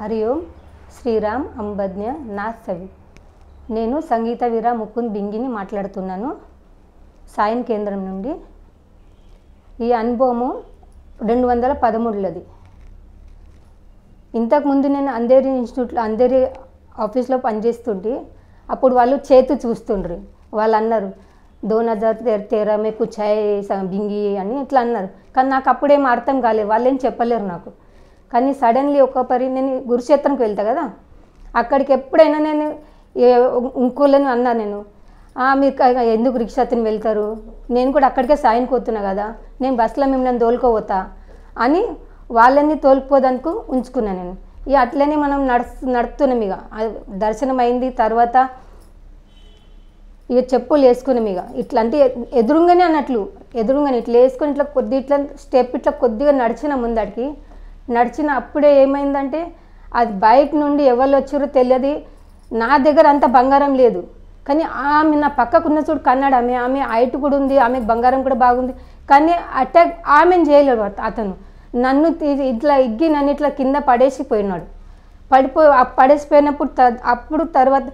హరి ఓం శ్రీరామ్ అంబజ్ఞ నాథ్ సవి. నేను సంగీత వీరా ముకుంద్ బింగిని మాట్లాడుతున్నాను సాయం కేంద్రం నుండి. ఈ అనుభవము 2013లోది. ఇంతకుముందు నేను అంధేరి ఇన్స్టిట్యూట్లో అంధేరి ఆఫీస్లో పనిచేస్తుంటే అప్పుడు వాళ్ళు చేతు చూస్తుండ్రు. వాళ్ళు అన్నారు 2013 में कुछ है బింగి అని ఇట్లా అన్నారు. కానీ నాకు అప్పుడేం అర్థం కాలేదు, వాళ్ళు ఏం చెప్పలేరు నాకు. కానీ సడన్లీ ఒక్కపరి నేను గురుక్షేత్రంకి వెళ్తా కదా, అక్కడికి ఎప్పుడైనా నేను ఇంకోళ్ళని అన్నా, నేను మీరు ఎందుకు రిక్షాతని వెళ్తారు, నేను కూడా అక్కడికే సాయానికి పోతున్నా కదా, నేను బస్సులో మిమ్మల్ని తోలుకోపోతా అని వాళ్ళని తోలుకుపోదానికి ఉంచుకున్నా నేను. ఇక అట్లనే మనం నడుస్తున్నాం. ఇక దర్శనం అయింది తర్వాత ఇక చెప్పులు వేసుకున్నాం. ఇక ఇట్లా అంటే ఎదురుగానే అన్నట్లు ఎదురుగానే ఇట్లా వేసుకొని ఇట్లా కొద్ది ఇట్లా స్టెప్ ఇట్లా కొద్దిగా నడిచిన ముందడికి నడిచిన అప్పుడే ఏమైందంటే అది బయట నుండి ఎవరు వచ్చారో తెలియదు. నా దగ్గర అంత బంగారం లేదు, కానీ ఆమె నా పక్కకున్న చూడు కన్నాడు, ఆమె హైట్ కూడా ఉంది, ఆమెకు బంగారం కూడా బాగుంది. కానీ అటాక్ ఆమెను చేయలేడు అతను. నన్ను ఇట్లా నన్ను ఇట్లా కింద పడేసిపోయినాడు. పడేసిపోయినప్పుడు అప్పుడు తర్వాత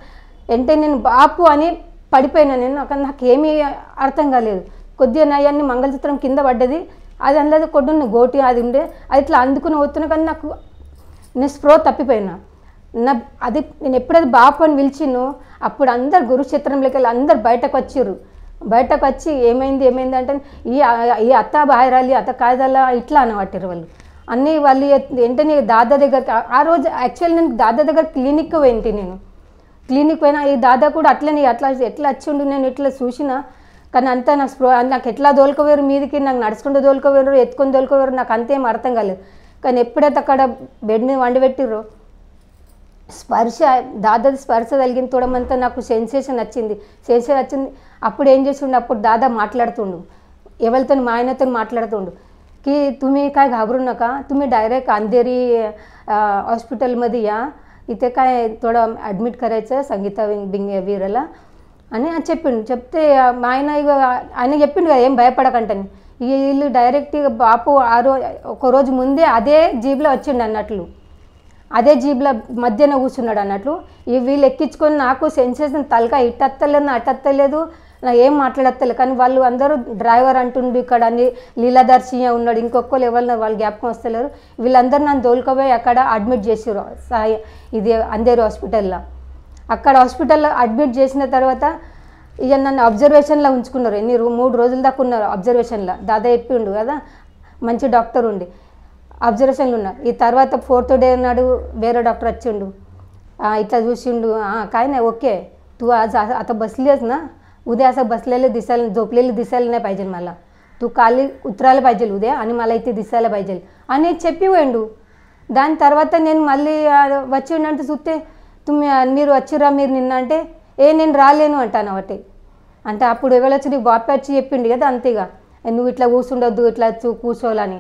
అంటే నేను బాపు అని పడిపోయినా. నేను నాకేమీ అర్థం కాలేదు. కొద్దిగా నయాన్ని మంగళసూత్రం కింద పడ్డది, అది అందులో కొడున్న గోటి అది ఉండే, అది ఇట్లా అందుకుని పోతున్నా. కానీ నాకు నేను స్ప్రో తప్పిపోయినా. అది నేను ఎప్పుడైతే బాపు అని పిలిచినో అప్పుడు అందరు గురుక్షేత్రంలోకి వెళ్ళి అందరు బయటకు వచ్చారు. బయటకు వచ్చి ఏమైంది అంటే ఈ అత్త బాయరాలి అత్త కాదలా ఇట్లా అనబట్టారు వాళ్ళు అన్నీ. వాళ్ళు వెంటనే దాదా దగ్గరికి, ఆ రోజు యాక్చువల్లీ నేను దాదా దగ్గర క్లినిక్ పోయింటి. నేను క్లినిక్ పోయినా ఈ దాదా కూడా అట్లనే ఎట్లా వచ్చిండు నేను ఇట్లా చూసినా. కానీ అంతా నాకు ఎట్లా దోలుకోవేరు మీదికి, నాకు నడుచుకుంటూ దోలుకోవేరు, ఎత్తుకొని దోలుకోవేరు, నాకు అంతేం అర్థం కాలేదు. కానీ ఎప్పుడైతే అక్కడ బెడ్ మీద వండబెట్టిర్రో స్పర్శ దాదాది స్పర్శ తగిలిన తోడమంతా నాకు సెన్సేషన్ వచ్చింది. అప్పుడు ఏం చేసిండు, అప్పుడు దాదా మాట్లాడుతుండు ఎవరితో, మా ఆయనతో మాట్లాడుతుండు కి तुम्ही काय घाबरू नका, तुम्ही डायरेक्ट अंधेरी हॉस्पिटलमध्ये या, इथे काय थोडं ॲडमिट करायचं संगीता వీరలా అని చెప్పిండు. చెప్తే మా ఆయన చెప్పిండు కదా ఏం భయపడకంటని. వీళ్ళు డైరెక్ట్గా బాపు ఒక రోజు ముందే అదే జీబ్లో వచ్చిండు అన్నట్లు, అదే జీబ్లో మధ్యన కూర్చున్నాడు అన్నట్లు. వీళ్ళు ఎక్కించుకొని నాకు సెన్సేషన్ తలక ఇట్టత్తలేదు, అట్టత్తలేదు, నాకు ఏం మాట్లాడత్తలేదు. కానీ వాళ్ళు అందరూ డ్రైవర్ అంటుండు, ఇక్కడ అన్ని లీలాదర్శి ఉన్నాడు, ఇంకొకరు ఎవరు వాళ్ళు జ్ఞాపకం వస్తలేరు. వీళ్ళందరూ నన్ను తోలుకపోయి అక్కడ అడ్మిట్ చేసారు ఇది అంధేరి హాస్పిటల్లో. అక్కడ హాస్పిటల్లో అడ్మిట్ చేసిన తర్వాత ఇక నన్ను అబ్జర్వేషన్లో ఉంచుకున్నారు. 3 రోజుల దాకా ఉన్నారు అబ్జర్వేషన్లో. దాదా చెప్పిండు కదా మంచి డాక్టర్ ఉండి అబ్జర్వేషన్లో ఉన్నారు. ఈ తర్వాత 4th డే నాడు వేరే డాక్టర్ వచ్చిండు, इथला जोशिंडू काय नाही ओके तू आज आता बसलीस ना उद्या असं बसलेले दिसायला झोपलेले दिसायला नाही पाहिजे मला तू काली उतरायला पाहिजे उद्या आणि मला इथे दिसायला पाहिजे అని చెప్పి పోయిండు దాని తర్వాత నేను మళ్ళీ వచ్చిండంటే చూస్తే మీరు వచ్చిరా మీరు నిన్న అంటే నేను రాలేను అంటాను ఒకటి అంటే అప్పుడు ఎవరొచ్చి నీకు బాపి వచ్చి చెప్పిండు కదా అంతేగా నువ్వు ఇట్లా కూర్చుండొద్దు ఇట్లా కూర్చోవాలని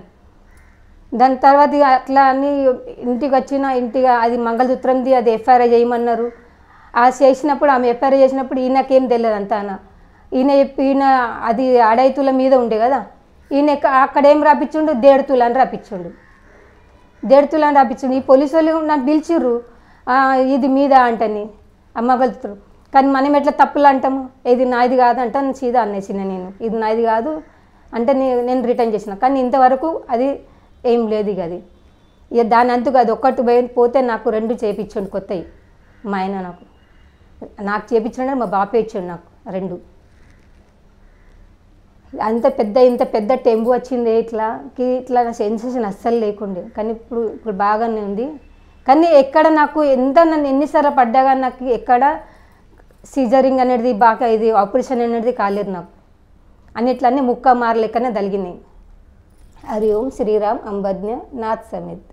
దాని తర్వాత అట్లా అని ఇంటికి వచ్చిన ఇంటిగా అది మంగళసూత్రంది అది ఎఫ్ఐఆర్ చేయమన్నారు ఆ చేసినప్పుడు ఆమె ఎఫ్ఐఆర్ చేసినప్పుడు ఈయనకేం తెలియదు అంతా ఈయన అది అడైతుల మీద ఉండే కదా ఈయన అక్కడ ఏం రాపించుండు 1.5 తులాని రాపించుండు 1.5 తులాని రాపించుండు ఈ పోలీసు వాళ్ళు నన్ను పిలిచిర్రు ఇది మీద అంటని మంగళసూత్రం కానీ మనం ఎట్లా తప్పులు అంటాము ఇది నాది కాదు అంటే సీదా అనేసిన నేను ఇది నాది కాదు అంటే నేను రిటర్న్ చేసిన కానీ ఇంతవరకు అది ఏం లేదు ఇక అది ఇక దాని అంతకు అది ఒక్కటి పోతే నాకు 2 చేయించండి కొత్తవి మా ఆయన నాకు చేయించండి మా బాపే ఇచ్చాడు నాకు 2 ఇంత పెద్ద టెంబు వచ్చింది ఇట్లా సెన్సేషన్ అస్సలు లేకుండే కానీ ఇప్పుడు బాగానే ఉంది కానీ ఎక్కడ నాకు నన్ను ఎన్నిసార్లు పడ్డాగా నాకు ఎక్కడ సీజరింగ్ అనేది బాగా ఇది ఆపరేషన్ అనేది కాలేదు నాకు అన్నిట్లన్నీ ముక్క మారలేకనే తగిలినాయి హరి ఓం శ్రీరామ్ అంబజ్ఞ నాథ్ సమిత్